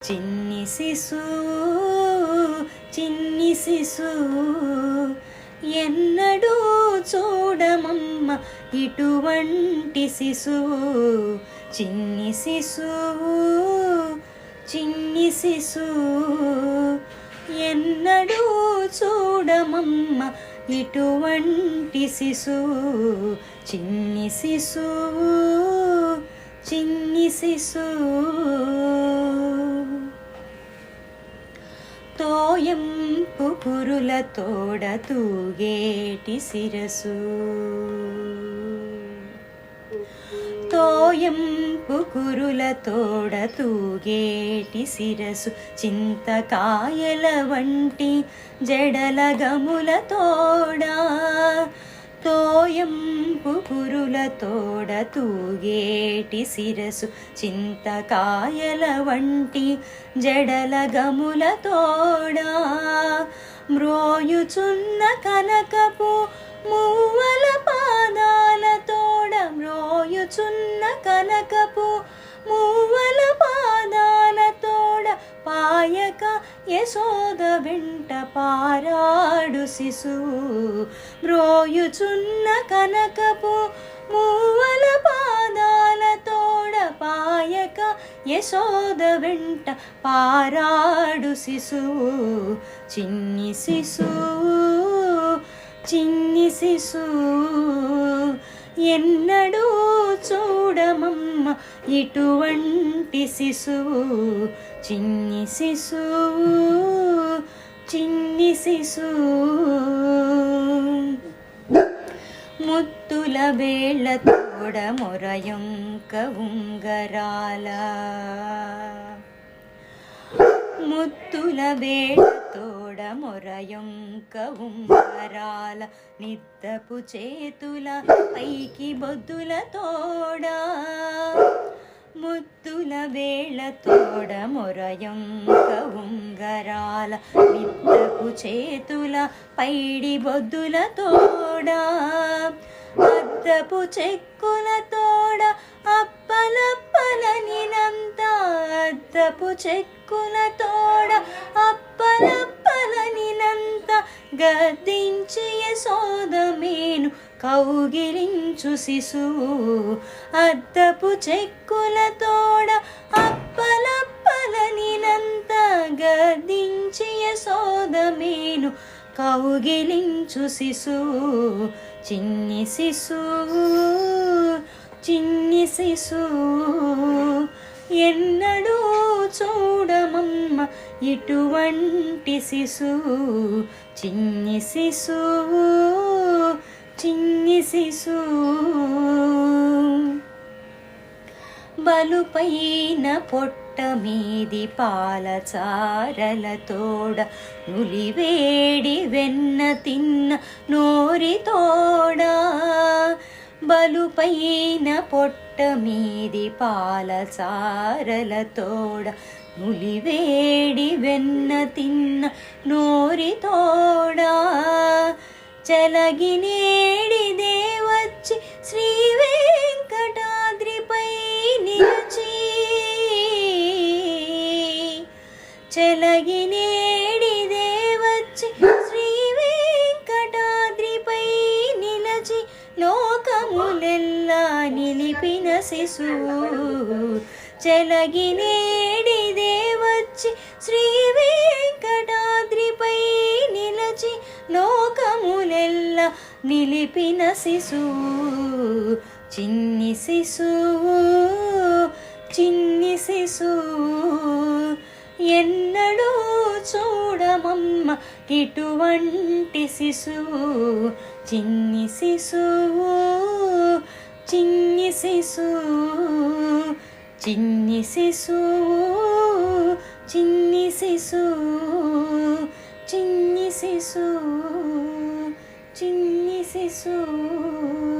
చిన్ని శిశు చిన్ని శిశు ఎన్నడూ చూడమమ్మ ఇటువంటి శిశువు చిన్ని శిశు చిన్ని శిశు ఎన్నడూ చూడమమ్మ ఇటువంటి శిశువు చిన్ని శిశు చిన్ని శిశు తోయంపు కురుల తోడ తూగేటి శిరసు తోయంపు కురుల తోడ తూగేటి శిరసు చింతకాయల వంటి జడల గముల తోడా తోయంపు కురుల తోడ తూగేటి శిరసు చింతకాయల వంటి జడల గముల తోడా మ్రోయుచున్న కనకపు మూవల పాదాల తోడ మ్రోయుచున్న కనకపు మూవల పాదాల తోడ పాయక యశోద వెంట పారాడు శిశువు మ్రోయుచున్న కనకపు మూవల పాదాల తోడ పాయక యశోద వెంట పారాడు శిశువు చిన్ని శిశువు చిన్ని శిశువు ఎన్నడూ చూడమమ్మ ఇటువంటి శిశువు చిన్ని శిశువు చిన్ని శిశువు ముత్తుల వేళ్ళ తోడ మొరయొంక ఉంగరాల ముత్తుల వేళ్ళ తోడ మొరయొంక ఉంగరాల నిద్దపు చేతుల పైకి బొద్దుల తోడా ముత్తుల వేళ్ళ తోడ మొరయొంక ఉంగరాల నిద్దపు చేతుల పైడి బొద్దుల తోడా అద్దపు చెక్కుల తోడ అప్పలప్పలనినంత అద్దపు చెక్కుల తోడ అప్పలప్పలనినంత గద్దించి యశోద మేను కౌగిలించు శిశువు అద్దపు చెక్కుల తోడ అప్పలప్పలనినంత గద్దించి యశోద మేను కౌగిలించు శిశువు చిన్ని శిశువు చిన్ని శిశువు ఎన్నడూ చూడమమ్మ ఇటువంటి శిశువు చిన్ని శిశువు చిన్ని శిశువు బలుపైన పొట్ట మీది పాలచారల తోడ నులివేడి వెన్న తిన్న నోరి తోడా బలుపైన పొట్ట మీది పాలచారల తోడ నులివేడి వెన్న తిన్న నోరి తోడా చలగినేడిదే వచ్చి శ్రీ వెంకటాద్రిపై నిలిచి చలగినేడిదే వచ్చి శ్రీ వెంకటాద్రిపై నిలచి లోకములెల్లా నిలిపిన శిశువు చలగినేడిదే వచ్చి శ్రీ వెంకటాద్రిపై నిలచి లోకములెల్లా నిలిపిన శిశువు చిన్ని శిశువు చిన్ని శిశువు ఎన్నడూ చూడమమ్మ ఇటువంటి శిశువు చిన్ని శిశువు చిన్ని శిశువు చిన్ని శిశువు చిన్ని శిశువు చిన్ని శిశువు చిన్ని శిశువు